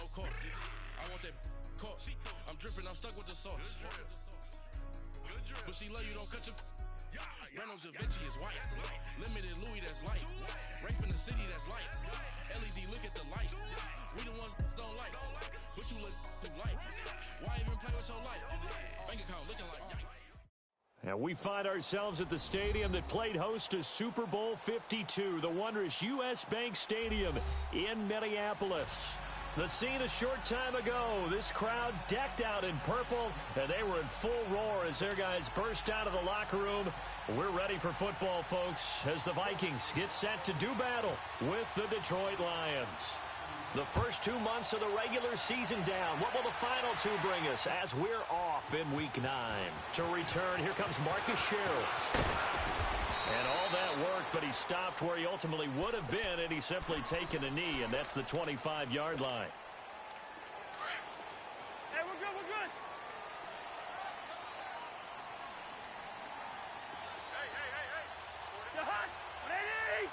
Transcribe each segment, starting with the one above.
on court. I want that court. I'm dripping, I'm stuck with the sauce. But she love you, don't cut your. Brando Javinci is white. Limited Louis, that's light. Rape in the city, that's light. LED, look at the light. We the ones don't like. But you look too light. Why even play with your life? Bank account looking like yikes. And we find ourselves at the stadium that played host to Super Bowl 52, the wondrous U.S. Bank Stadium in Minneapolis. The scene a short time ago, this crowd decked out in purple, and they were in full roar as their guys burst out of the locker room. We're ready for football, folks, as the Vikings get set to do battle with the Detroit Lions. The first 2 months of the regular season down. What will the final two bring us as we're off in Week 9? To return, here comes Marcus Sherrills. And all that work, but he stopped where he ultimately would have been, and he's simply taken a knee, and that's the 25-yard line. Hey, we're good, we're good. Hey. You're hot. 180.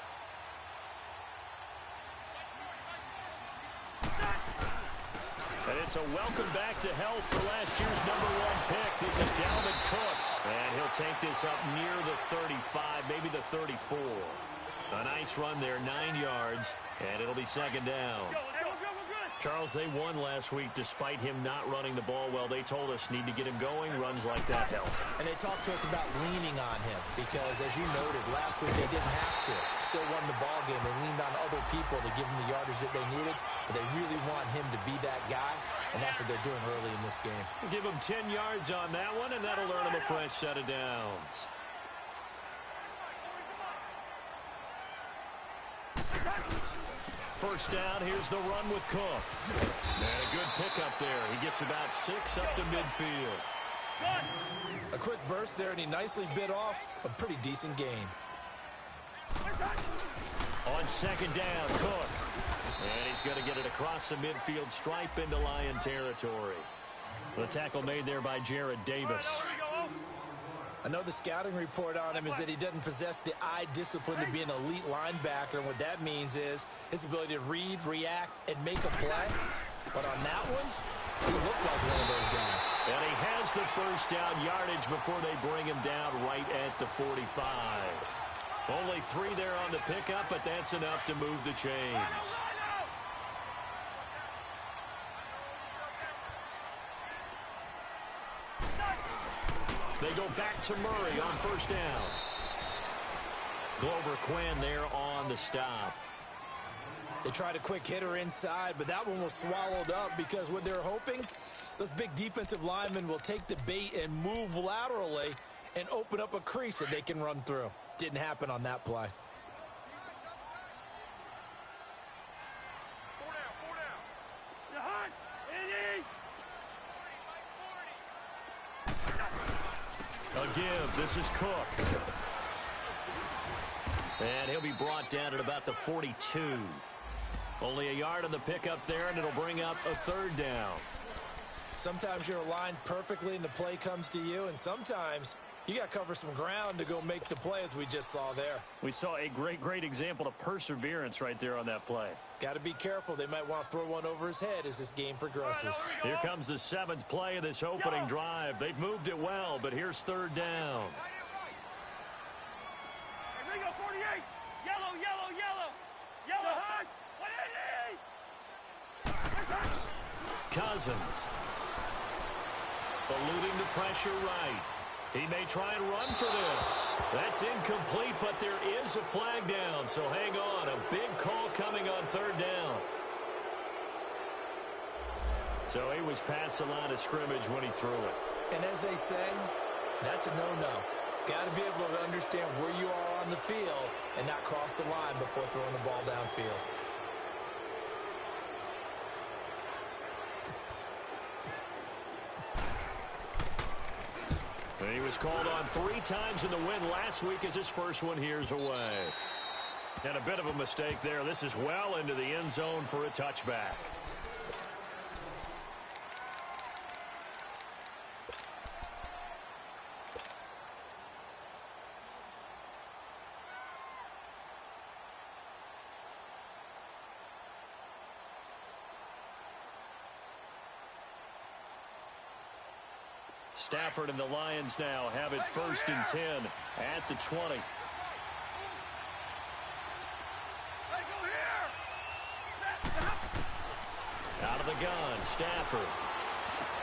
And it's a welcome back to health for last year's #1 pick. This is Dalvin Cook. And he'll take this up near the 35, maybe the 34. A nice run there, 9 yards, and it'll be second down. Charles, they won last week despite him not running the ball well. They told us need to get him going. Runs like that help. And they talked to us about leaning on him because, as you noted, last week they didn't have to. Still won the ball game. They leaned on other people to give them the yardage that they needed, but they really want him to be that guy, and that's what they're doing early in this game. Give him 10 yards on that one, and that'll earn him a fresh set of downs. First down, here's the run with Cook. And a good pickup there. He gets about 6 up to midfield. A quick burst there, and he nicely bit off a pretty decent gain. On second down, Cook. And he's going to get it across the midfield stripe into Lion territory. The tackle made there by Jared Davis. I know the scouting report on him is that he doesn't possess the eye discipline to be an elite linebacker. And what that means is his ability to read, react, and make a play. But on that one, he looked like one of those guys. And he has the first down yardage before they bring him down right at the 45. Only 3 there on the pickup, but that's enough to move the chains. They go back to Murray on first down. Glover Quinn there on the stop. They tried a quick hitter inside, but that one was swallowed up because what they're hoping, those big defensive linemen will take the bait and move laterally and open up a crease that they can run through. Didn't happen on that play. A give. This is Cook. And he'll be brought down at about the 42. Only a yard on the pickup there, and it'll bring up a third down. Sometimes you're aligned perfectly and the play comes to you, and sometimes you got to cover some ground to go make the play, as we just saw there. We saw a great example of perseverance right there on that play. Got to be careful. They might want to throw one over his head as this game progresses. Here comes the 7th play of this opening drive. They've moved it well, but here's third down. Hey, Ringo, 48. Yellow. 180. Cousins. Eluding the pressure right. He may try and run for this. That's incomplete, but there is a flag down, so hang on. A big call coming on third down. So he was past the line of scrimmage when he threw it. And as they say, that's a no-no. Got to be able to understand where you are on the field and not cross the line before throwing the ball downfield. And he was called on 3 times in the win last week as his first one here's away. And a bit of a mistake there. This is well into the end zone for a touchback. Stafford and the Lions now have it 1st and 10 at the 20. Out of the gun, Stafford.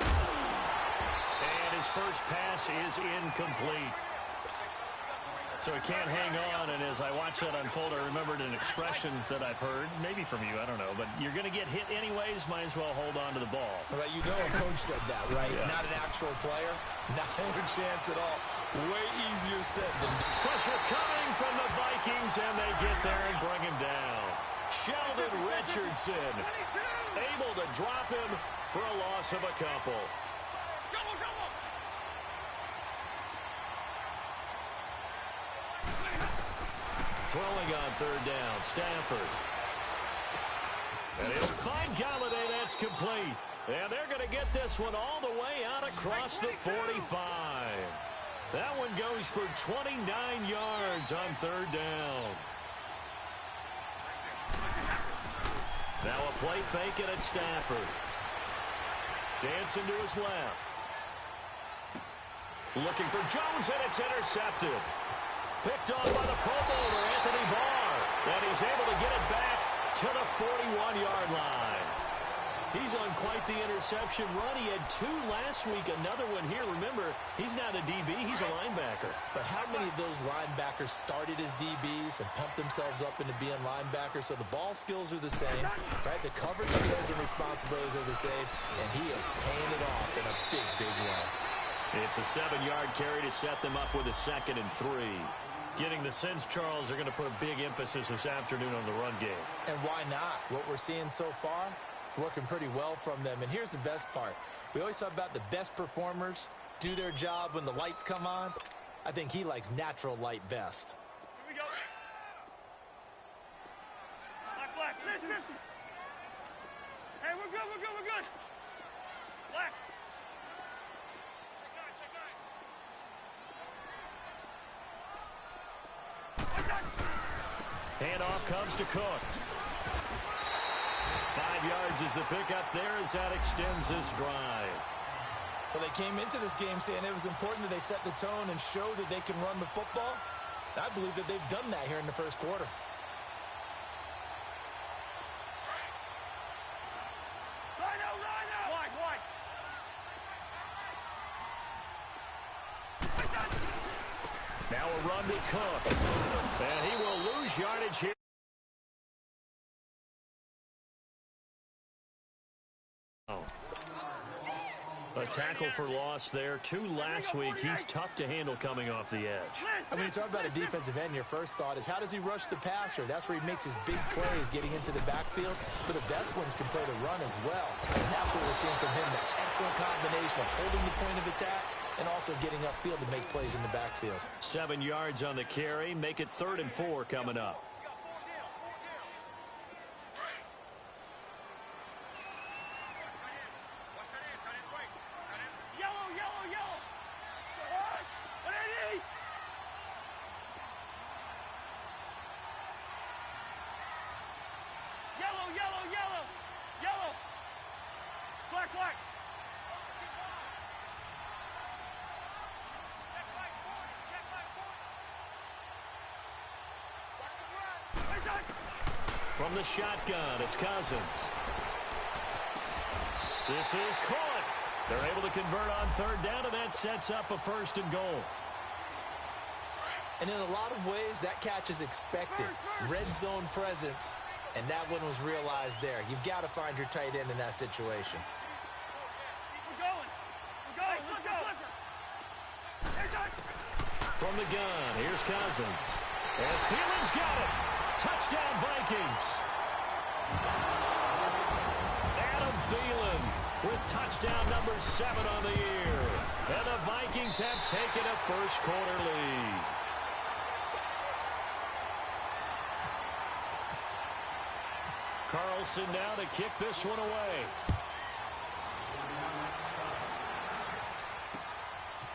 And his first pass is incomplete. So he can't hang on, and as I watch that unfold, I remembered an expression that I've heard, maybe from you, I don't know, but you're going to get hit anyways, might as well hold on to the ball. Right, you know a coach said that, right? Yeah. Not an actual player, not a chance at all. Way easier said than done. Pressure coming from the Vikings, and they get there and bring him down. Sheldon Richardson able to drop him for a loss of a couple. Throwing on 3rd down, Stafford. And he'll find Galladay. That's complete. And they're going to get this one all the way out across the 45. That one goes for 29 yards on 3rd down. Now a play fake it at Stafford. Dancing to his left. Looking for Jones, and it's intercepted. Picked off by the Pro Bowler, Anthony Barr. And he's able to get it back to the 41-yard line. He's on quite the interception run. He had 2 last week, another one here. Remember, he's not a DB, he's a linebacker. But how many of those linebackers started as DBs and pumped themselves up into being linebackers? So the ball skills are the same, right? The coverage skills and responsibilities are the same, and he is paying it off in a big, big way. It's a 7-yard carry to set them up with a 2nd and 3. Getting the sense, Charles, are going to put a big emphasis this afternoon on the run game. And why not? What we're seeing so far is working pretty well from them. And here's the best part. We always talk about the best performers do their job when the lights come on. I think he likes natural light best. Here we go. Black. Listen. Hey, we're good. Black. Handoff comes to Cook. 5 yards is the pickup there as that extends this drive. Well, they came into this game saying it was important that they set the tone and show that they can run the football. I believe that they've done that here in the first quarter. Now a run to Cook. And he will lose yardage here. A tackle for loss there. 2 last week. He's tough to handle coming off the edge. And when you talk about a defensive end, your first thought is how does he rush the passer? That's where he makes his big plays getting into the backfield. But the best ones can play the run as well. And that's what we're seeing from him, that excellent combination of holding the point of attack and also getting upfield to make plays in the backfield. 7 yards on the carry. Make it 3rd and 4 coming up. Yellow. Black. From the shotgun, it's Cousins. This is caught. They're able to convert on 3rd down, and that sets up a 1st and goal. And in a lot of ways, that catch is expected. Red zone presence, and that one was realized there. You've got to find your tight end in that situation. We're going. Let's go. From the gun, here's Cousins. And Thielen's got it. Touchdown, Vikings. Adam Thielen with touchdown number 7 on the year. And the Vikings have taken a first quarter lead. Carlson now to kick this one away.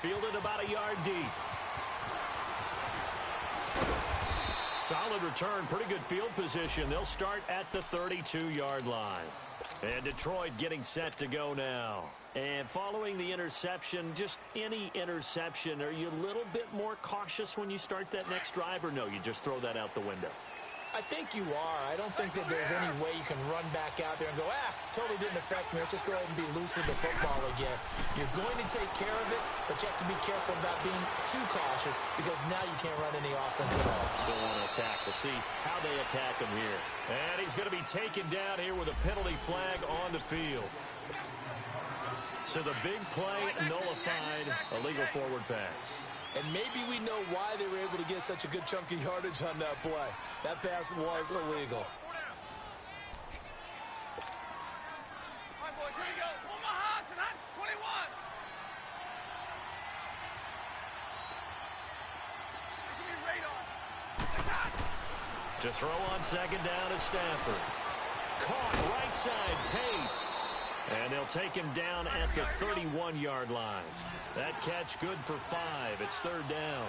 Fielded about a yard deep. Solid return, pretty good field position. They'll start at the 32-yard line. And Detroit getting set to go now. And following the interception, just any interception, are you a little bit more cautious when you start that next drive, or no, you just throw that out the window? I think you are. I don't think that there's any way you can run back out there and go, totally didn't affect me. Let's just go ahead and be loose with the football again. You're going to take care of it, but you have to be careful about being too cautious because now you can't run any offense at all. Still want to attack. We'll see how they attack him here. And he's going to be taken down here with a penalty flag on the field. So the big play nullified, illegal forward pass. And maybe we know why they were able to get such a good chunk of yardage on that play. That pass was illegal. All right, boys, here we go. Omaha tonight, 21. Give me radar. To throw on second down is Stafford. Caught right side, Tate. And they'll take him down at the 31-yard line. That catch good for 5. It's third down.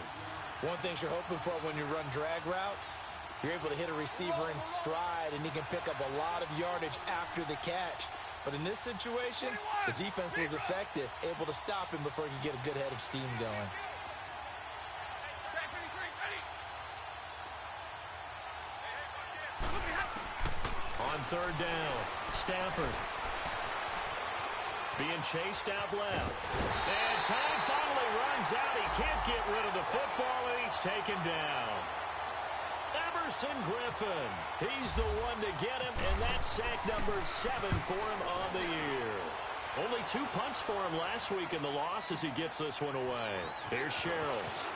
One thing you're hoping for when you run drag routes, you're able to hit a receiver in stride, and he can pick up a lot of yardage after the catch. But in this situation, the defense was effective, able to stop him before he could get a good head of steam going. On third down, Stafford being chased out left. And time finally runs out. He can't get rid of the football, and he's taken down. Everson Griffin. He's the one to get him, and that's sack number 7 for him on the year. Only 2 punts for him last week in the loss as he gets this one away. Here's Sherrills.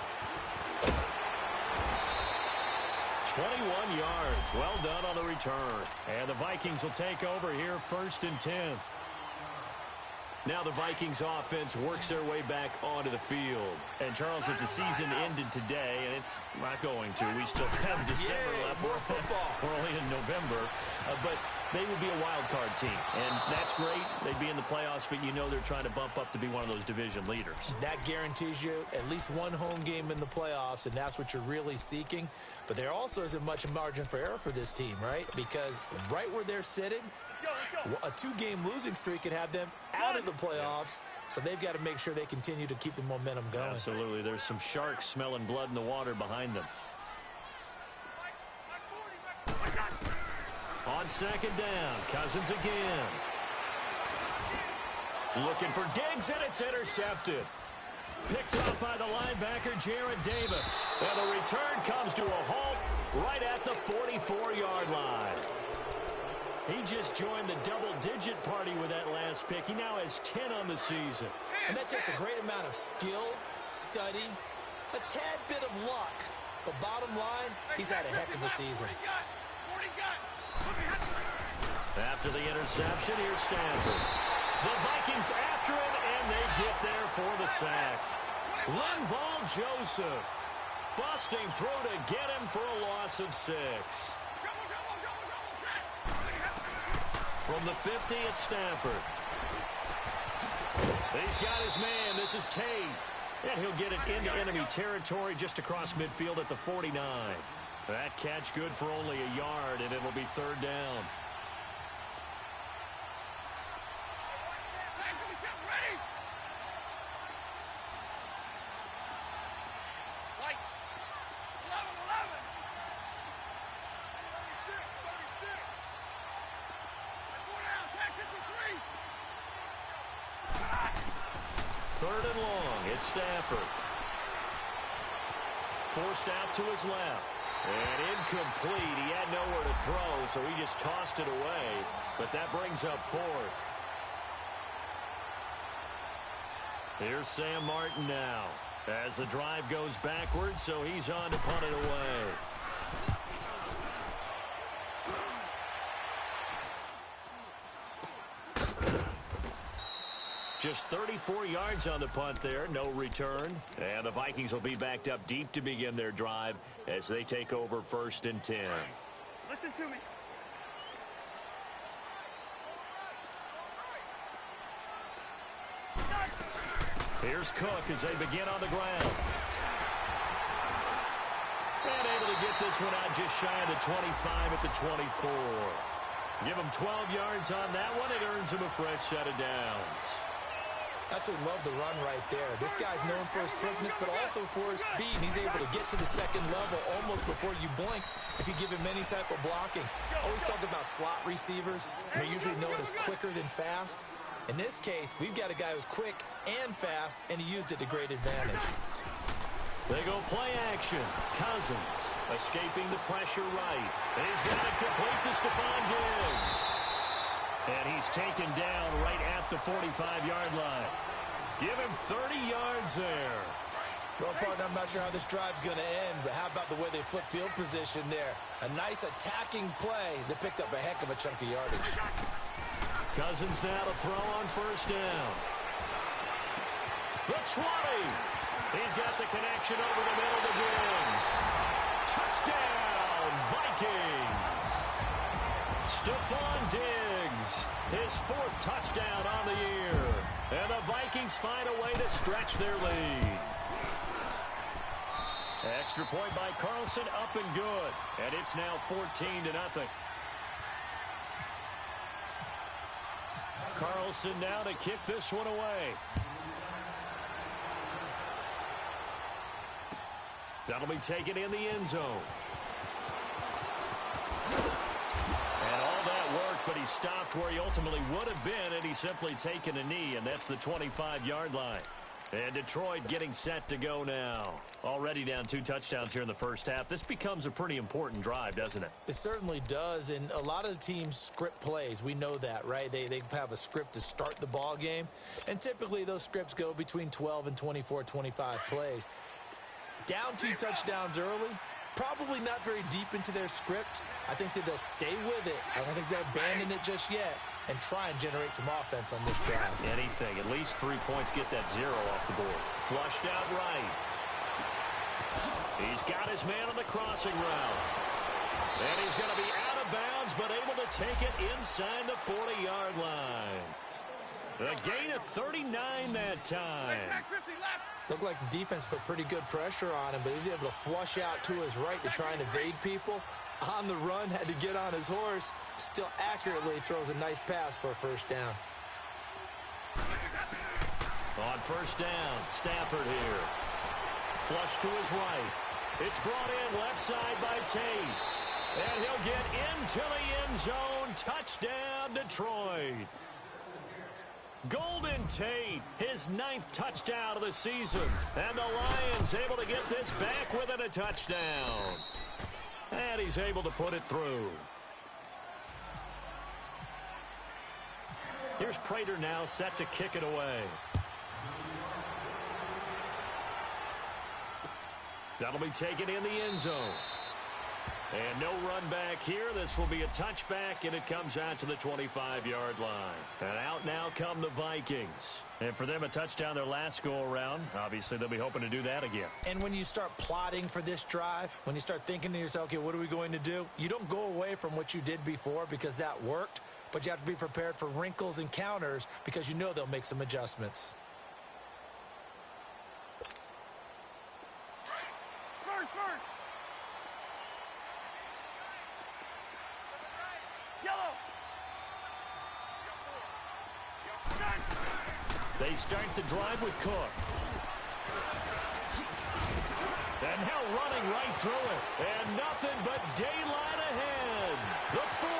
21 yards. Well done on the return. And the Vikings will take over here, 1st and 10. Now the Vikings offense works their way back onto the field. And, Charles, if the season ended today, and it's not going to, we still have December left. More football. We're only in November. But they would be a wild card team. And that's great. They'd be in the playoffs, but you know they're trying to bump up to be one of those division leaders. That guarantees you at least one home game in the playoffs, and that's what you're really seeking. But there also isn't much margin for error for this team, right? Because right where they're sitting, a 2-game losing streak could have them out of the playoffs, so they've got to make sure they continue to keep the momentum going. Absolutely. There's some sharks smelling blood in the water behind them. On second down, Cousins again. Looking for Diggs, and it's intercepted. Picked up by the linebacker, Jared Davis. And the return comes to a halt right at the 44-yard line. He just joined the double-digit party with that last pick. He now has 10 on the season. And that takes a great amount of skill, study, a tad bit of luck. But bottom line, he's had a heck of a season. After the interception, here's Stafford. The Vikings after him, and they get there for the sack. Linval Joseph busting through to get him for a loss of 6. From the 50, it's Stafford. He's got his man. This is Tate. And he'll get it into enemy territory just across midfield at the 49. That catch good for only a yard, and it'll be third down. Third and long, it's Stafford. Forced out to his left. And incomplete. He had nowhere to throw, so he just tossed it away. But that brings up 4th. Here's Sam Martin now. As the drive goes backwards, so he's on to punt it away. Just 34 yards on the punt there, no return. And the Vikings will be backed up deep to begin their drive as they take over 1st and 10. Listen to me. Here's Cook as they begin on the ground. And able to get this one out just shy of the 25 at the 24. Give him 12 yards on that one. It earns him a fresh set of downs. Absolutely love the run right there. This guy's known for his quickness, but also for his speed. He's able to get to the second level almost before you blink if you give him any type of blocking. Always talk about slot receivers. They're usually known as quicker than fast. In this case, we've got a guy who's quick and fast, and he used it to great advantage. They go play action. Cousins escaping the pressure right. And he's got it complete to Stephon Diggs. And he's taken down right at the 45-yard line. Give him 30 yards there. Well, partner, I'm not sure how this drive's going to end, but how about the way they flip field position there? A nice attacking play that picked up a heck of a chunk of yardage. Cousins now to throw on first down. The 20. He's got the connection over the middle to Diggs. Touchdown, Vikings. Stephon Diggs, his 4th touchdown on the year. And the Vikings find a way to stretch their lead. Extra point by Carlson, up and good. And it's now 14-0. Carlson now to kick this one away. That'll be taken in the end zone. And all that work, but he stopped where he ultimately would have been, and he's simply taken a knee, and that's the 25-yard line. And Detroit getting set to go now. Already down 2 touchdowns here in the first half. This becomes a pretty important drive, doesn't it? It certainly does, and a lot of the teams script plays. We know that, right? They have a script to start the ball game, and typically those scripts go between 12 and 24, 25 plays. Down 2 touchdowns early, probably not very deep into their script. I think that they'll stay with it. I don't think they'll abandon it just yet and try and generate some offense on this drive. Anything. At least 3 points, get that 0 off the board. Flushed out right. He's got his man on the crossing route. And he's going to be out of bounds, but able to take it inside the 40-yard line. A gain of 39 that time. Looked like the defense put pretty good pressure on him, but he's able to flush out to his right to try and evade people. On the run, had to get on his horse. Still accurately throws a nice pass for a first down. On first down, Stafford here. Flush to his right. It's brought in left side by Tate. And he'll get into the end zone. Touchdown, Detroit. Golden Tate, his 9th touchdown of the season. And the Lions able to get this back within a touchdown. And he's able to put it through. Here's Prater now set to kick it away. That'll be taken in the end zone. And no run back here. This will be a touchback, and it comes out to the 25-yard line. And out now come the Vikings. And for them, a touchdown their last go-around. Obviously, they'll be hoping to do that again. And when you start plotting for this drive, when you start thinking to yourself, okay, what are we going to do? You don't go away from what you did before because that worked, but you have to be prepared for wrinkles and counters because you know they'll make some adjustments. They start the drive with Cook. And now running right through it. And nothing but daylight ahead. The 40.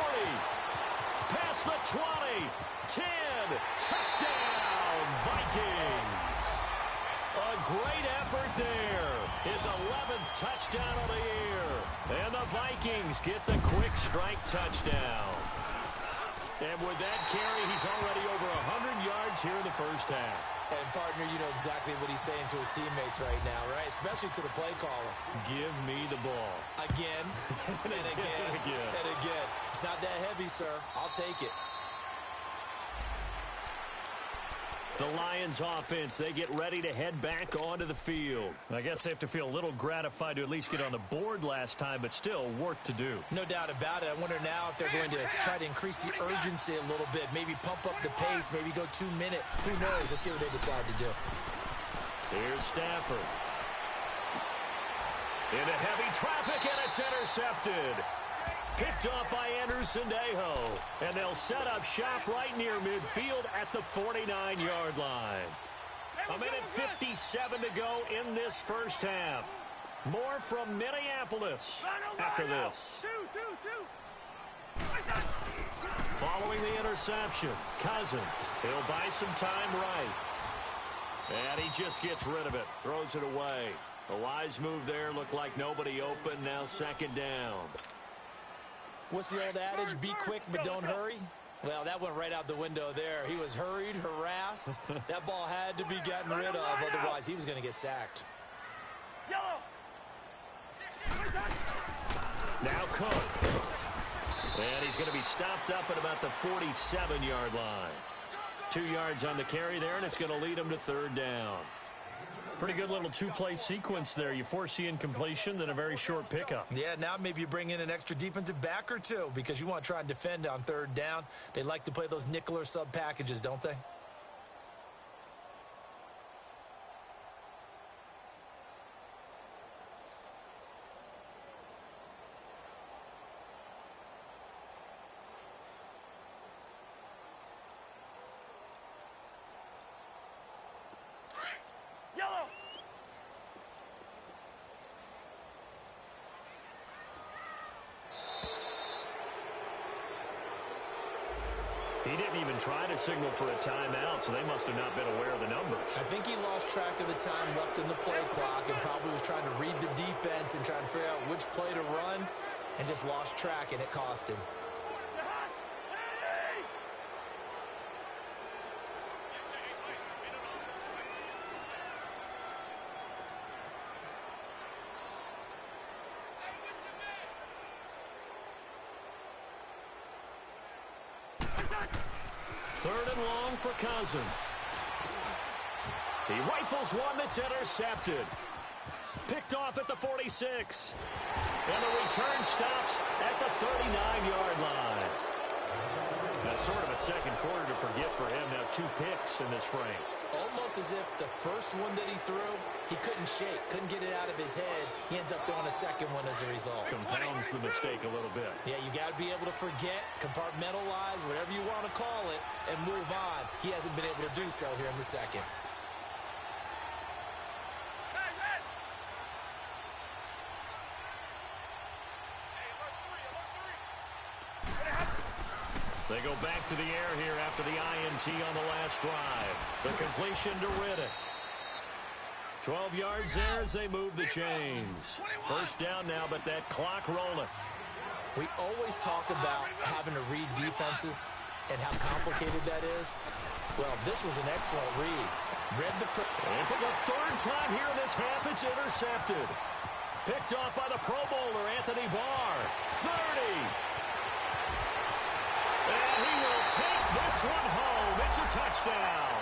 Past the 20. 10. Touchdown, Vikings. A great effort there. His 11th touchdown of the year. And the Vikings get the quick strike touchdown. And with that carry, he's already over 100 yards here in the first half. And, partner, you know exactly what he's saying to his teammates right now, right? Especially to the play caller. Give me the ball. Again, and again, and again. It's not that heavy, sir. I'll take it. The Lions offense, they get ready to head back onto the field. I guess they have to feel a little gratified to at least get on the board last time, but still work to do. No doubt about it. I wonder now if they're going to try to increase the urgency a little bit, maybe pump up the pace, maybe go 2 minute. Who knows? Let's see what they decide to do. Here's Stafford. Into heavy traffic, and it's intercepted. Picked off by Anderson-Dejo. And they'll set up shop right near midfield at the 49-yard line. A minute 57 to go in this first half. More from Minneapolis after this. Following the interception, Cousins. He'll buy some time right. And he just gets rid of it. Throws it away. A wise move there. Looked like nobody open. Now second down. What's the old adage? Be quick, but don't hurry. Well, that went right out the window there. He was hurried, harassed. That ball had to be gotten rid of. Otherwise, he was going to get sacked. Now Cook. And he's going to be stopped up at about the 47-yard line. 2 yards on the carry there, and it's going to lead him to third down. Pretty good little two-play sequence there. You foresee incompletion, then a very short pickup. Yeah, now maybe you bring in an extra defensive back or two because you want to try and defend on third down. They like to play those nickel or sub packages, don't they? He didn't even try to signal for a timeout, so they must have not been aware of the numbers. I think he lost track of the time left in the play clock and probably was trying to read the defense and trying to figure out which play to run and just lost track, and it cost him. Third and long for Cousins. He rifles one that's intercepted. Picked off at the 46. And the return stops at the 39-yard line. That's sort of a second quarter to forget for him. Now 2 picks in this frame. Almost as if the first one that he threw, he couldn't shake, couldn't get it out of his head. He ends up throwing a second one as a result. Compounds the mistake a little bit. Yeah, you got to be able to forget, compartmentalize, whatever you want to call it, and move on. He hasn't been able to do so here in the second. They go back to the air here after the INT on the last drive. The completion to Riddick. 12 yards there as they move the chains. First down now, but that clock rolling. We always talk about having to read defenses and how complicated that is. Well, this was an excellent read. Read the... And for the third time here in this half, it's intercepted. Picked off by the Pro Bowler, Anthony Barr. 30. And he will take this one home. It's a touchdown.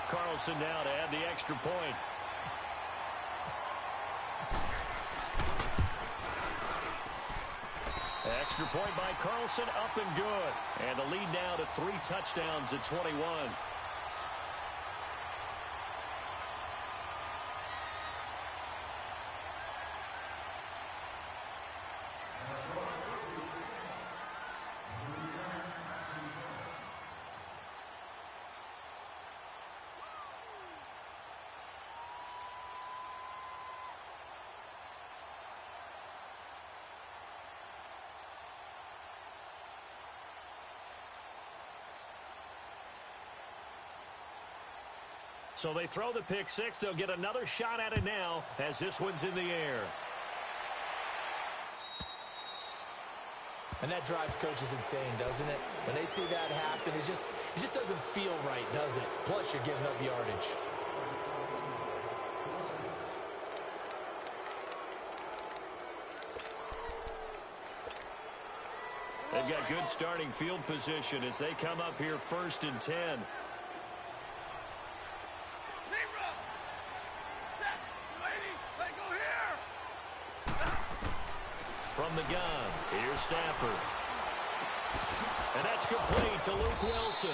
Carlson now to add the extra point. Extra point by Carlson, up and good. And the lead now to 3 touchdowns at 21. So they throw the pick six. They'll get another shot at it now as this one's in the air. And that drives coaches insane, doesn't it? When they see that happen, it just doesn't feel right, does it? Plus, you're giving up yardage. They've got good starting field position as they come up here 1st and 10. From the gun, here's Stafford. And that's complete to Luke Wilson.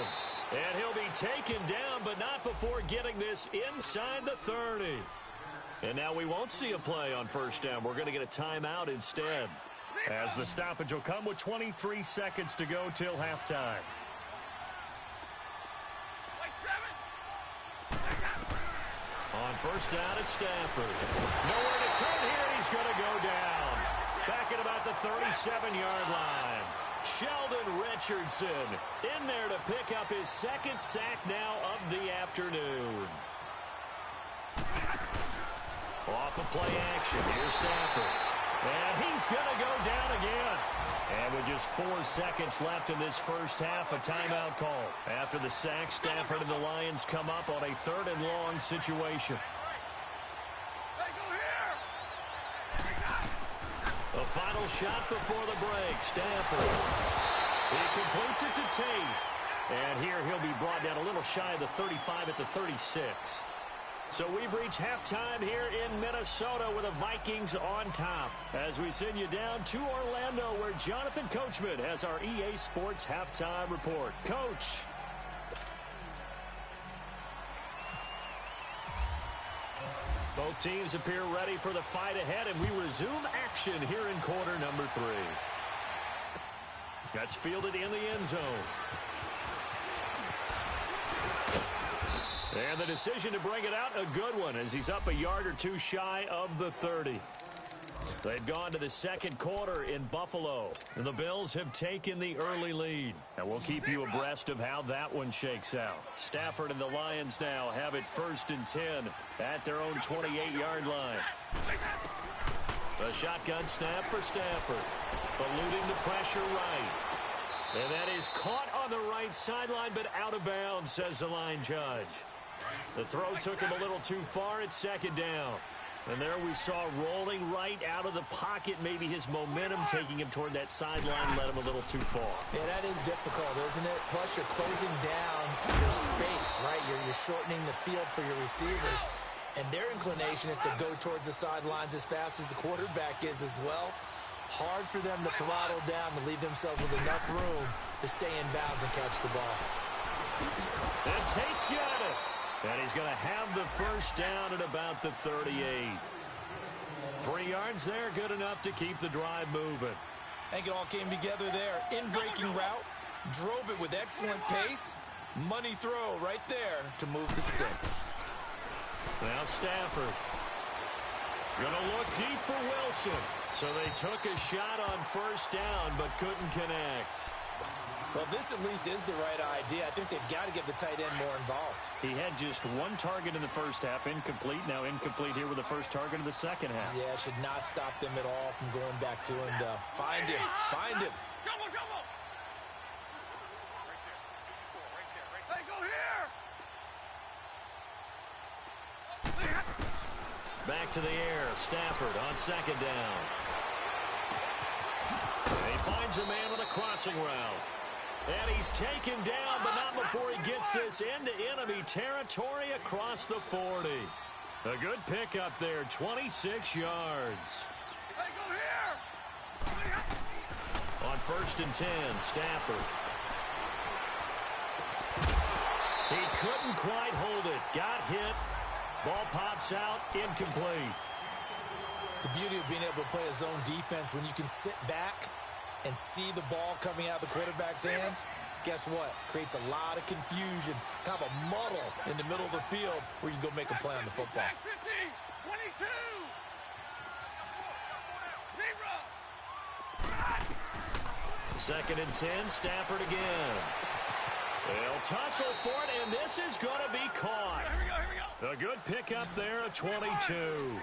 And he'll be taken down, but not before getting this inside the 30. And now we won't see a play on first down. We're going to get a timeout instead, as the stoppage will come with 23 seconds to go till halftime. On first down, it's Stafford. Nowhere to turn here. He's going to go down. Back at about the 37-yard line. Sheldon Richardson in there to pick up his second sack now of the afternoon. Off of play action, here's Stafford. And he's going to go down again. And with just 4 seconds left in this first half, a timeout call. After the sack, Stafford and the Lions come up on a 3rd and long situation. The final shot before the break, Stafford. He completes it to Tate. And here he'll be brought down a little shy of the 35 at the 36. So we've reached halftime here in Minnesota with the Vikings on top, as we send you down to Orlando, where Jonathan Coachman has our EA Sports halftime report. Coach. Both teams appear ready for the fight ahead, and we resume action here in quarter number 3. That's fielded in the end zone. And the decision to bring it out, a good one, as he's up a yard or two shy of the 30. They've gone to the second quarter in Buffalo, and the Bills have taken the early lead. And we'll keep you abreast of how that one shakes out. Stafford and the Lions now have it 1st and 10 at their own 28-yard line. The shotgun snap for Stafford, eluding the pressure right. And that is caught on the right sideline, but out of bounds, says the line judge. The throw took him a little too far at 2nd down. And there we saw rolling right out of the pocket, maybe his momentum taking him toward that sideline led him a little too far. Yeah, that is difficult, isn't it? Plus, you're closing down your space, right? You're shortening the field for your receivers. And their inclination is to go towards the sidelines as fast as the quarterback is as well. Hard for them to throttle down to leave themselves with enough room to stay in bounds and catch the ball. And Tate's got it. And he's going to have the first down at about the 38. 3 yards there, good enough to keep the drive moving. I think it all came together there. In-breaking route, drove it with excellent pace. Money throw right there to move the sticks. Now Stafford. Going to look deep for Wilson. So they took a shot on first down, but couldn't connect. Well, this at least is the right idea. I think they've got to get the tight end more involved. He had just 1 target in the first half, incomplete. Now incomplete here with the first target of the second half. Yeah, should not stop them at all from going back to him to find him. Find him. Hey, go here! Back to the air. Stafford on 2nd down. And he finds a man on a crossing route. And he's taken down, but not before he gets this into enemy territory across the 40. A good pickup there, 26 yards. Hey, go here! On 1st and 10, Stafford. He couldn't quite hold it. Got hit. Ball pops out, incomplete. The beauty of being able to play a zone defense when you can sit back and see the ball coming out of the quarterback's hands, guess what? Creates a lot of confusion, kind of a muddle in the middle of the field where you can go make a play on the football. 22, 2nd and 10, Stafford again. They'll tussle for it, and this is going to be caught. Here we go. A good pickup there, a 22.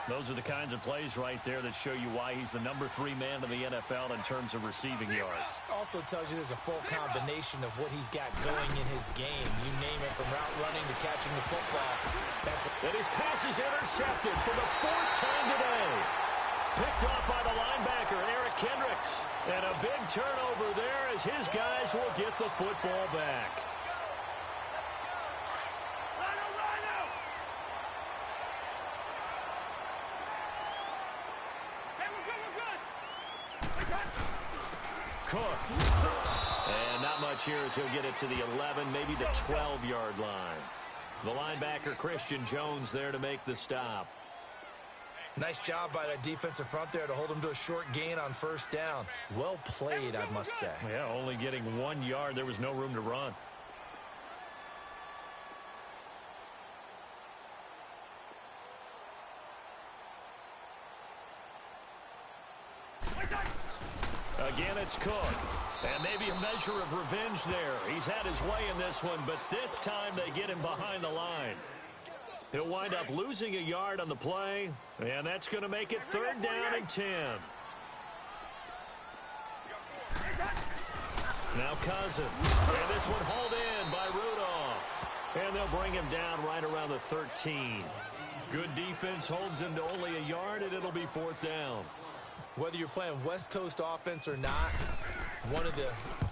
Those are the kinds of plays right there that show you why he's the number 3 man in the NFL in terms of receiving yards. Also tells you there's a full combination of what he's got going in his game. You name it, from route running to catching the football. That's what. And his pass is intercepted for the 4th time today. Picked off by the linebacker, Eric Kendricks. And a big turnover there as his guys will get the football back. Cook. And not much here as he'll get it to the 11, maybe the 12-yard line. The linebacker, Christian Jones, there to make the stop. Nice job by that defensive front there to hold him to a short gain on first down. Well played, I must say. Yeah, only getting 1 yard. There was no room to run. Again, it's Cook. And maybe a measure of revenge there. He's had his way in this one, but this time they get him behind the line. He'll wind up losing a yard on the play, and that's going to make it 3rd down and 10. Now Cousins. And this one hauled in by Rudolph. And they'll bring him down right around the 13. Good defense holds him to only a yard, and it'll be 4th down. Whether you're playing West Coast offense or not, one of the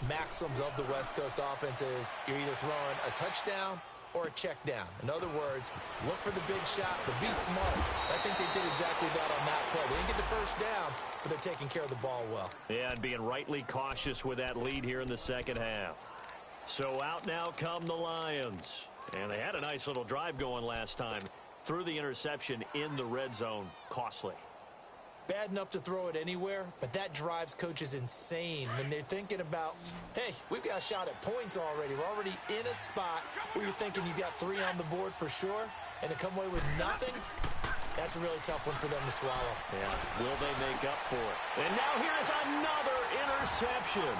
maxims of the West Coast offense is you're either throwing a touchdown or a check down. In other words, look for the big shot, but be smart. I think they did exactly that on that play. They didn't get the first down, but they're taking care of the ball well. Yeah, and being rightly cautious with that lead here in the second half. So out now come the Lions. And they had a nice little drive going last time. Threw the interception in the red zone. Costly. Bad enough to throw it anywhere, but that drives coaches insane when they're thinking about, hey, we've got a shot at points already. We're already in a spot where you're thinking you got 3 on the board for sure, and to come away with nothing, that's a really tough one for them to swallow. Yeah, will they make up for it? And now here's another interception.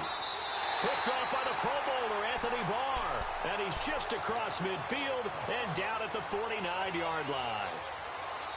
Picked off by the Pro Bowler, Anthony Barr. And he's just across midfield and down at the 49-yard line.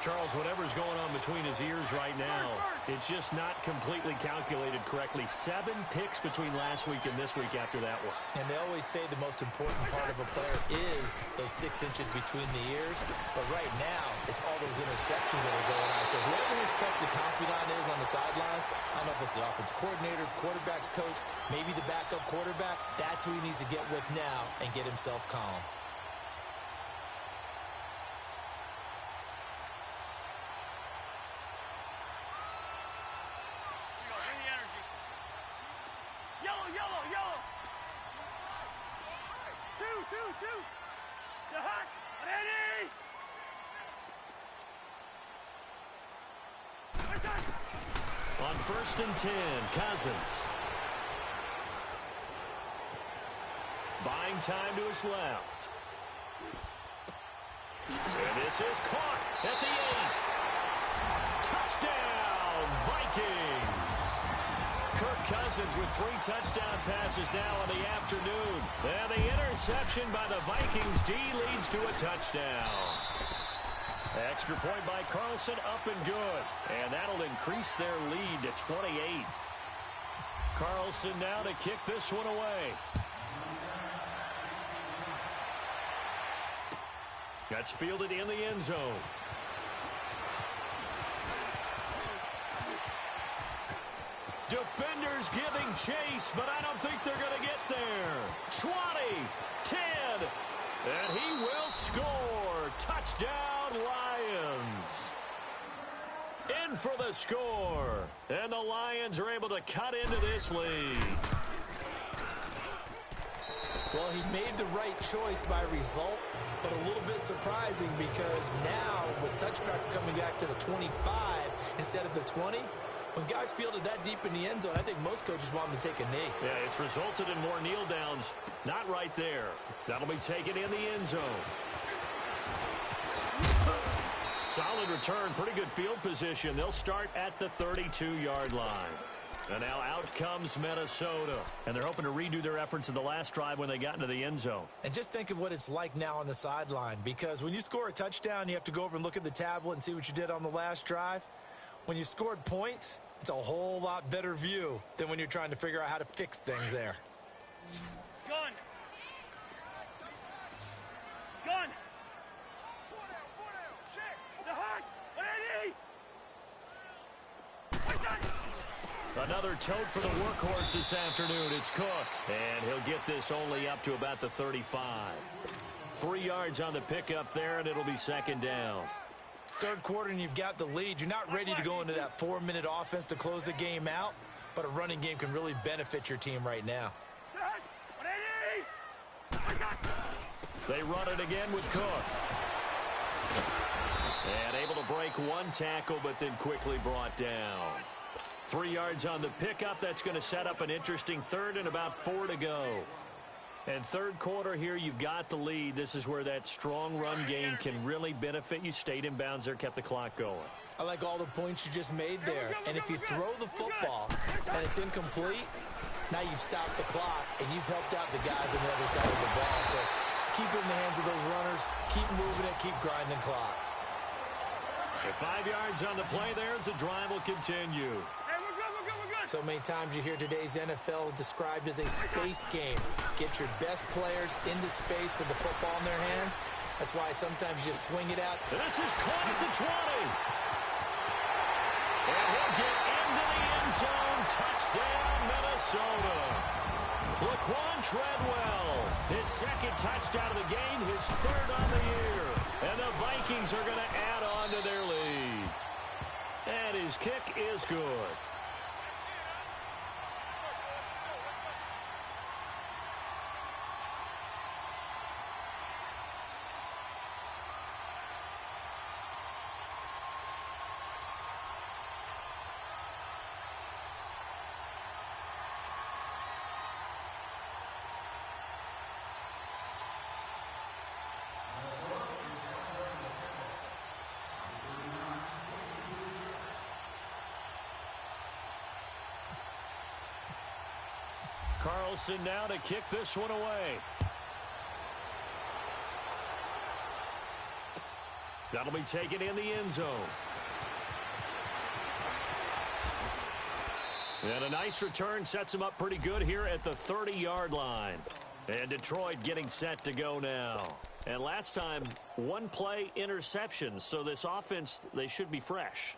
Charles, whatever's going on between his ears right now, it's just not completely calculated correctly. 7 picks between last week and this week after that one. And they always say the most important part of a player is those 6 inches between the ears. But right now, it's all those interceptions that are going on. So whoever his trusted confidant is on the sidelines, I don't know if it's the offensive coordinator, quarterback's coach, maybe the backup quarterback, that's who he needs to get with now and get himself calm. On 1st and 10, Cousins. Buying time to his left. And this is caught at the 8. Touchdown, Vikings. Kirk Cousins with 3 touchdown passes now on the afternoon. And the interception by the Vikings D leads to a touchdown. Extra point by Carlson, up and good. And that'll increase their lead to 28. Carlson now to kick this one away. That's fielded in the end zone. Defenders giving chase, but I don't think they're going to get there. 20, 10, and he will score. Touchdown, Lions. In for the score. And the Lions are able to cut into this lead. Well, he made the right choice by result, but a little bit surprising because now with touchbacks coming back to the 25 instead of the 20, when guys fielded that deep in the end zone, I think most coaches want them to take a knee. Yeah, it's resulted in more kneel downs. Not right there. That'll be taken in the end zone. Solid return, pretty good field position. They'll start at the 32-yard line. And now out comes Minnesota. And they're hoping to redo their efforts in the last drive when they got into the end zone. And just think of what it's like now on the sideline, because when you score a touchdown, you have to go over and look at the tablet and see what you did on the last drive. When you scored points, it's a whole lot better view than when you're trying to figure out how to fix things there. Gun! Gun! The hut! Another tote for the workhorse this afternoon. It's Cook. And he'll get this only up to about the 35. 3 yards on the pickup there, and it'll be 2nd down. Third quarter and you've got the lead. You're not ready to go into that 4-minute offense to close the game out, but a running game can really benefit your team right now. They run it again with Cook. And able to break one tackle, but then quickly brought down. 3 yards on the pickup. That's going to set up an interesting third and about 4 to go. And third quarter here, you've got the lead. This is where that strong run game can really benefit you. Stayed in bounds there, kept the clock going. I like all the points you just made there. And if you throw the football and it's incomplete, now you've stopped the clock and you've helped out the guys on the other side of the ball. So keep it in the hands of those runners. Keep moving it. Keep grinding clock. And 5 yards on the play there as the drive will continue. So many times you hear today's NFL described as a space game. Get your best players into space with the football in their hands. That's why sometimes you swing it out. This is caught at the 20. And he'll get into the end zone. Touchdown, Minnesota. Laquan Treadwell, his second touchdown of the game, his third on the year. And the Vikings are going to add on to their lead. And his kick is good. Carlson now to kick this one away. That'll be taken in the end zone. And a nice return sets him up pretty good here at the 30-yard line. And Detroit getting set to go now. And last time, one play interception. So this offense, they should be fresh.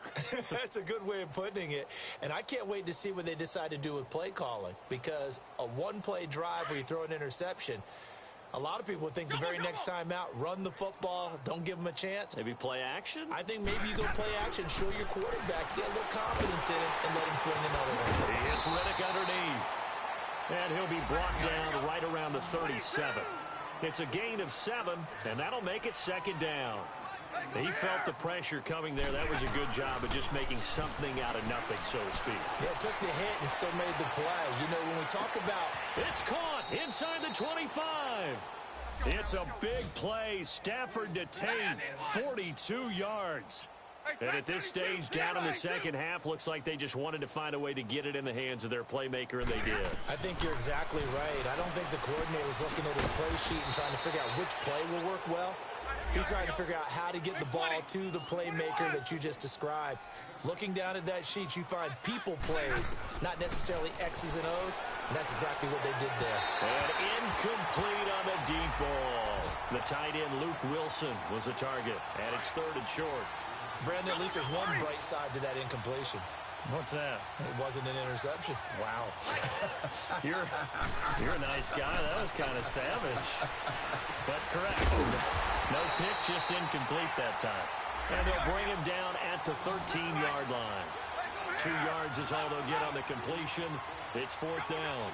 That's a good way of putting it. And I can't wait to see what they decide to do with play calling. Because a one-play drive where you throw an interception, a lot of people would think the very next time out, run the football, don't give them a chance. Maybe play action? I think maybe you go play action, show your quarterback, get a little confidence in it, and let him fling another one. He hits Riddick underneath. And he'll be brought down right around the 37. It's a gain of 7, and that'll make it second down. He felt the pressure coming there. That was a good job of just making something out of nothing, so to speak. Yeah, took the hit and still made the play. You know, when we talk about... It's caught inside the 25. It's a big play. Stafford to Tate, 42 yards. And at this stage, down in the second half, looks like they just wanted to find a way to get it in the hands of their playmaker, and they did. I think you're exactly right. I don't think the coordinator's looking at his play sheet and trying to figure out which play will work well. He's trying to figure out how to get the ball to the playmaker that you just described. Looking down at that sheet, you find people plays, not necessarily X's and O's, and that's exactly what they did there. And incomplete on the deep ball. The tight end, Luke Wilson, was the target, and it's third and short. Brandon, at least there's one bright side to that incompletion. What's that? It wasn't an interception. Wow. You're a nice guy. That was kind of savage. But correct. No pick, just incomplete that time. And they'll bring him down at the 13-yard line. 2 yards is all they'll get on the completion. It's fourth down.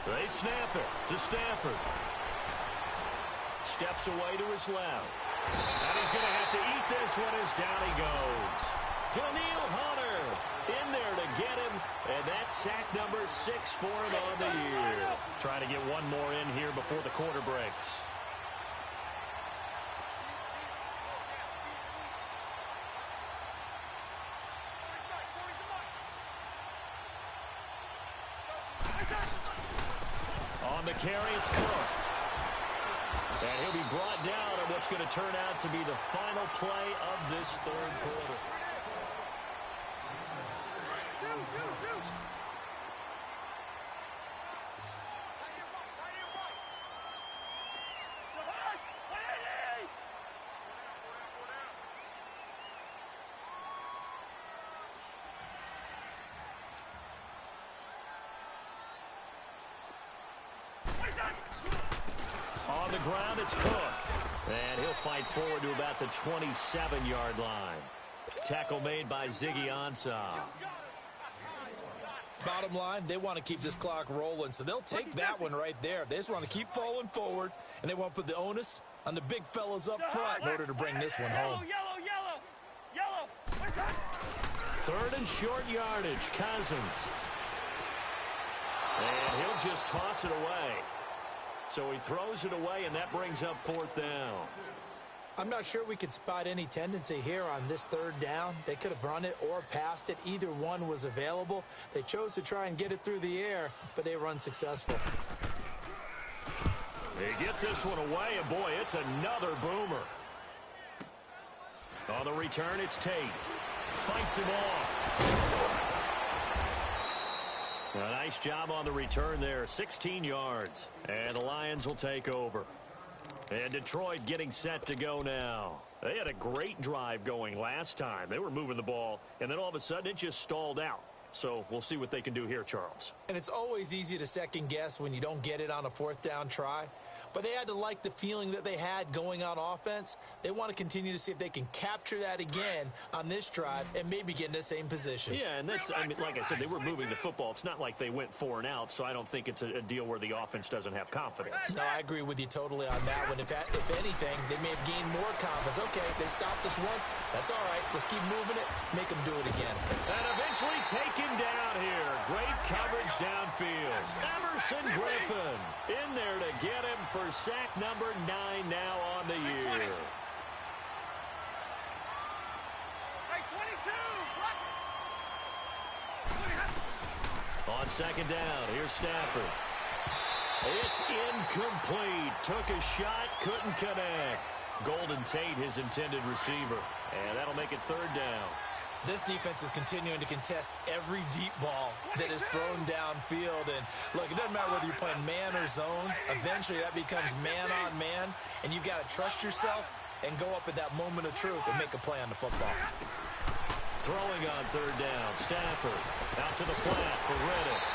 They snap it to Stafford. Steps away to his left. And he's going to have to eat this one as down he goes. Daniil Hunter in there to get him. And that's sack number 6 for him on the year. Trying to get one more in here before the quarter breaks. On the carry, it's Cook. And he'll be brought down on what's going to turn out to be the final play of this third quarter. On the ground, it's Cook. And he'll fight forward to about the 27-yard line. Tackle made by Ziggy Ansah. Bottom line, they want to keep this clock rolling, so they'll take that one right there. They just want to keep falling forward, and they want to put the onus on the big fellas up front in order to bring this one home. Yellow. 3rd and short yardage, Cousins. And he'll just toss it away. So he throws it away, and that brings up 4th down. I'm not sure we could spot any tendency here on this 3rd down. They could have run it or passed it. Either one was available. They chose to try and get it through the air, but they were unsuccessful. He gets this one away, and boy, it's another boomer. On the return, it's Tate. Fights him off. A nice job on the return there. 16 yards. And the Lions will take over. And Detroit getting set to go now. They had a great drive going last time. They were moving the ball, and then all of a sudden it just stalled out. So we'll see what they can do here, Charles. And it's always easy to second guess when you don't get it on a 4th down try. But they had to like the feeling that they had going on offense. They want to continue to see if they can capture that again on this drive and maybe get in the same position. Yeah, and that's, I mean, like I said, they were moving the football. It's not like they went 4 and out, so I don't think it's a deal where the offense doesn't have confidence. No, I agree with you totally on that one. If anything, they may have gained more confidence. Okay, they stopped us once. That's all right. Let's keep moving it. Make them do it again. And eventually take him down here. Great coverage downfield. Emerson Griffin in there to get him for sack number 9 now on the year. On 2nd down, here's Stafford. It's incomplete. Took a shot, couldn't connect. Golden Tate, his intended receiver. And that'll make it 3rd down. This defense is continuing to contest every deep ball that is thrown downfield. And, look, it doesn't matter whether you're playing man or zone. Eventually, that becomes man-on-man, and you've got to trust yourself and go up at that moment of truth and make a play on the football. Throwing on 3rd down, Stafford out to the flat for Riddick.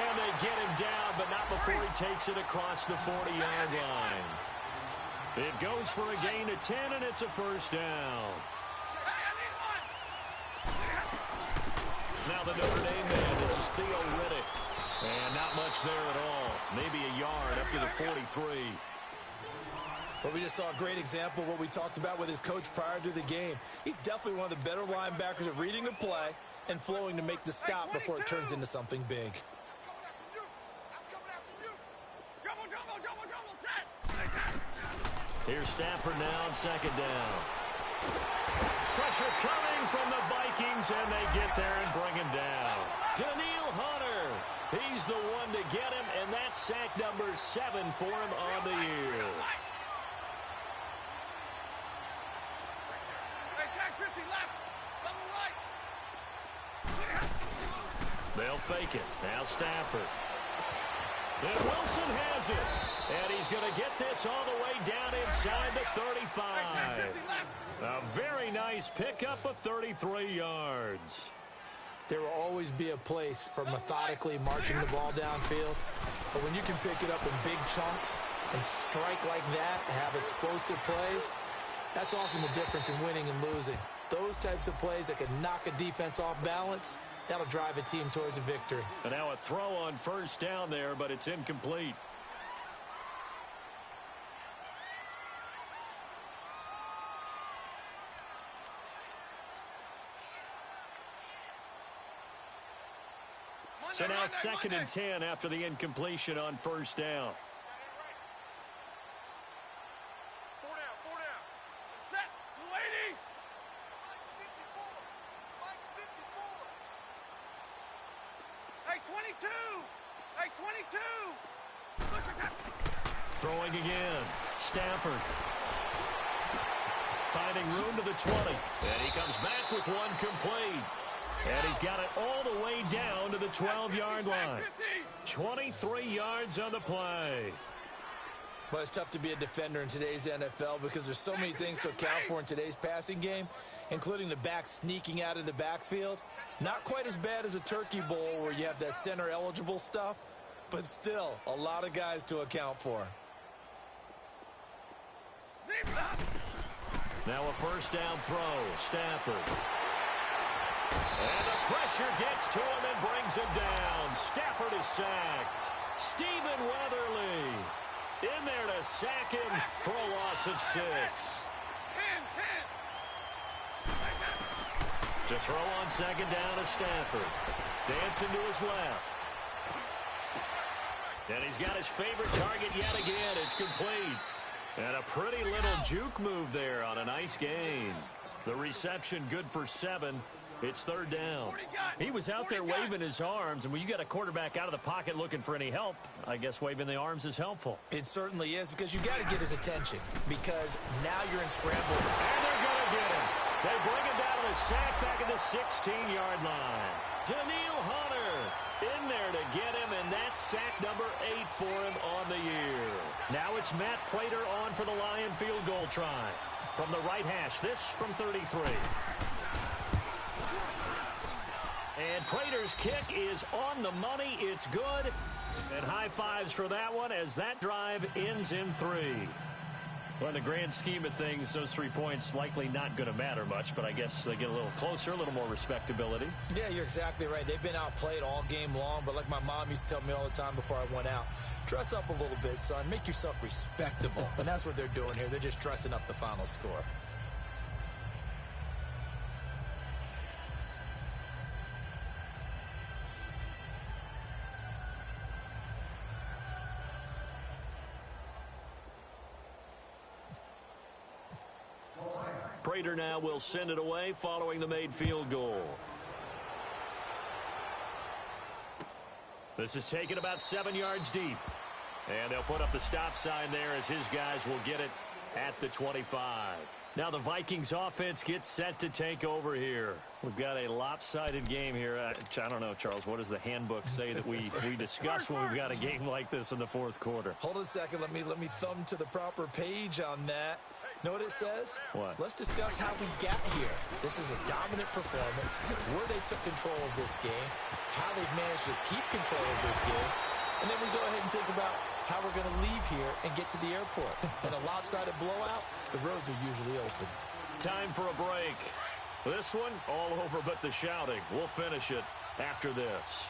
And they get him down, but not before he takes it across the 40-yard line. It goes for a gain of 10, and it's a 1st down. Now the Notre Dame man, this is Theo Riddick. And not much there at all. Maybe a yard up to the 43. But we just saw a great example of what we talked about with his coach prior to the game. He's definitely one of the better linebackers at reading the play and flowing to make the stop before it turns into something big. Here's Stafford now on 2nd down. Pressure coming from the Vikings, and they get there and bring him down. Daniil Hunter, he's the one to get him, and that's sack number 7 for him on the year. They'll fake it. Now Stafford. And Wilson has it. And he's going to get this all the way down inside the 35. A very nice pickup of 33 yards. There will always be a place for methodically marching the ball downfield. But when you can pick it up in big chunks and strike like that, have explosive plays, that's often the difference in winning and losing. Those types of plays that can knock a defense off balance, that'll drive a team towards a victory. And now a throw on 1st down there, but it's incomplete. So now 2nd and 10 after the incompletion on 1st down. Throwing again. Stafford. Finding room to the 20. And he comes back with one complete. And he's got it all the way down to the 12-yard line. 23 yards on the play. But it's tough to be a defender in today's NFL because there's so many things to account for in today's passing game, including the back sneaking out of the backfield. Not quite as bad as a Turkey Bowl where you have that center-eligible stuff, but still a lot of guys to account for. Now a 1st down throw. Stafford. And the pressure gets to him and brings him down. Stafford is sacked. Stephen Weatherly in there to sack him for a loss of 6. 10. To throw on second down to Stafford. Dancing to his left. And he's got his favorite target yet again. It's complete. And a pretty little juke move there on a nice gain. The reception good for 7. It's third down. He was out there waving his arms, and when you got a quarterback out of the pocket looking for any help, I guess waving the arms is helpful. It certainly is, because you got to get his attention, because now you're in scramble. And they're going to get him. They bring him down to the sack back at the 16-yard line. Daniil Hunter in there to get him, and that's sack number 8 for him on the year. Now it's Matt Prater on for the Lion field goal try. From the right hash, this from 33. And Prater's kick is on the money. It's good. And high fives for that one as that drive ends in 3. Well, in the grand scheme of things, those 3 points likely not going to matter much, but I guess they get a little closer, a little more respectability. Yeah, you're exactly right. They've been outplayed all game long, but like my mom used to tell me all the time before I went out, dress up a little bit, son. Make yourself respectable. And that's what they're doing here. They're just dressing up the final score. Prater now will send it away following the made field goal. This is taken about 7 yards deep. And they'll put up the stop sign there as his guys will get it at the 25. Now the Vikings offense gets set to take over here. We've got a lopsided game here. I don't know, Charles, what does the handbook say that we discuss when we've got a game like this in the fourth quarter? Hold on a second. Let me thumb to the proper page on that. Know what it says? What? Let's discuss how we got here. This is a dominant performance, where they took control of this game, how they've managed to keep control of this game, and then we go ahead and think about how we're going to leave here and get to the airport. In a lopsided blowout, the roads are usually open. Time for a break. This one, all over but the shouting. We'll finish it after this.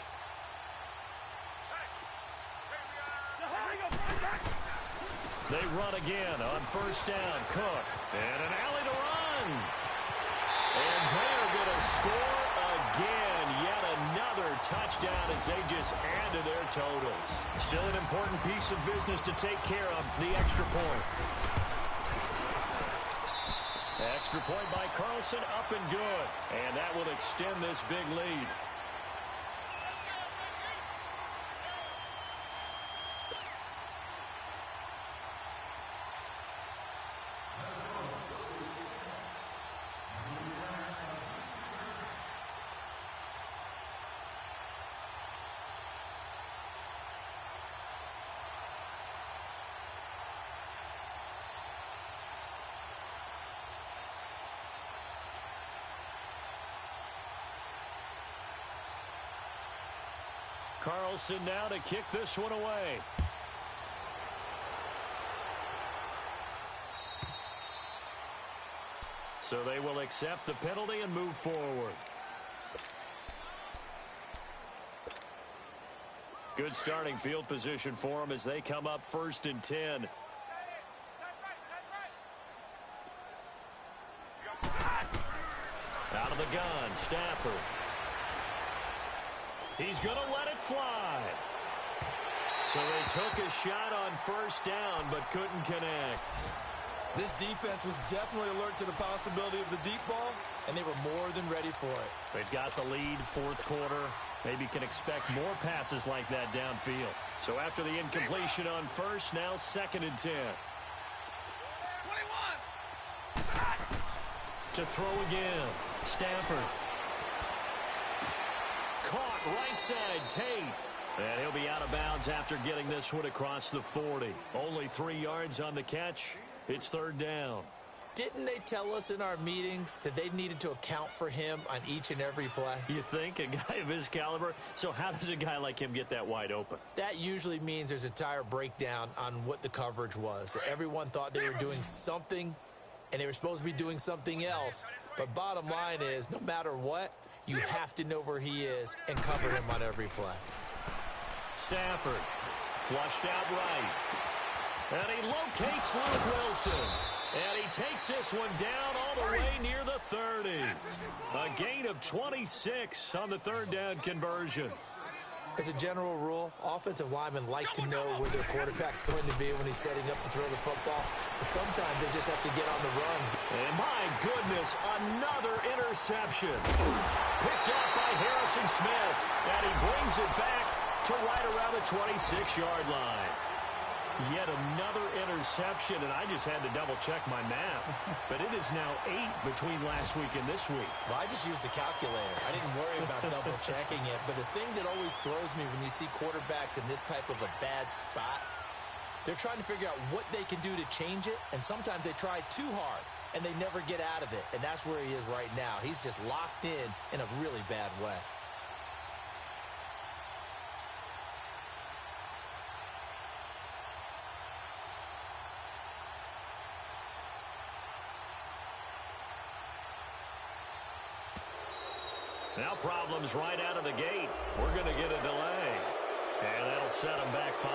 They run again on first down. Cook. And an alley to run. And they're going to score again. Yet another touchdown as they just add to their totals. Still an important piece of business to take care of, the extra point. Extra point by Carlson, up and good. And that will extend this big lead. Carlson now to kick this one away. So they will accept the penalty and move forward. Good starting field position for them as they come up 1st and 10. Out of the gun, Stafford. He's going to let it fly. So they took a shot on first down but couldn't connect. This defense was definitely alert to the possibility of the deep ball, and they were more than ready for it. They've got the lead, fourth quarter. Maybe can expect more passes like that downfield. So after the incompletion on first, now 2nd and 10. 21. To throw again, Stafford. Caught right side, Tate. And he'll be out of bounds after getting this one across the 40. Only 3 yards on the catch. It's 3rd down. Didn't they tell us in our meetings that they needed to account for him on each and every play? You think? A guy of his caliber? So how does a guy like him get that wide open? That usually means there's a tire breakdown on what the coverage was. Everyone thought they were doing something, and they were supposed to be doing something else. But bottom line is, no matter what, You have to know where he is and cover him on every play. Stafford flushed out right. And he locates Luke Wilson. And he takes this one down all the way near the 30. A gain of 26 on the third down conversion. As a general rule, offensive linemen like to know where their quarterback's going to be when he's setting up to throw the football. But sometimes they just have to get on the run. And my goodness, another interception. Picked off by Harrison Smith. And he brings it back to right around the 26-yard line. Yet another interception, and I just had to double-check my math. But it is now 8 between last week and this week. Well, I just used the calculator. I didn't worry about double-checking it. But the thing that always throws me when you see quarterbacks in this type of a bad spot, they're trying to figure out what they can do to change it, and sometimes they try too hard, and they never get out of it. And that's where he is right now. He's just locked in a really bad way. Now problems right out of the gate. We're going to get a delay. And that'll set them back 5.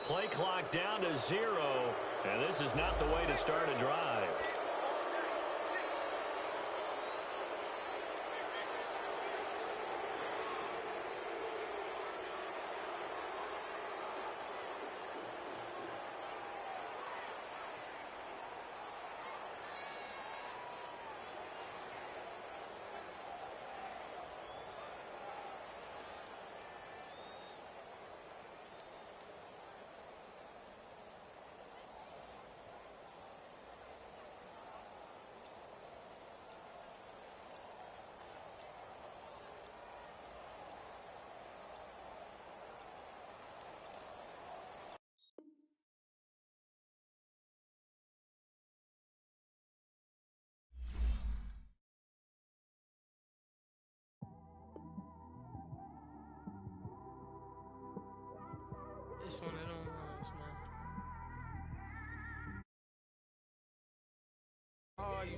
Play clock down to 0, and this is not the way to start a drive. It's one of them ones, man. Oh, you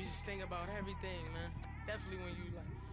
just think about everything, man. Definitely when you like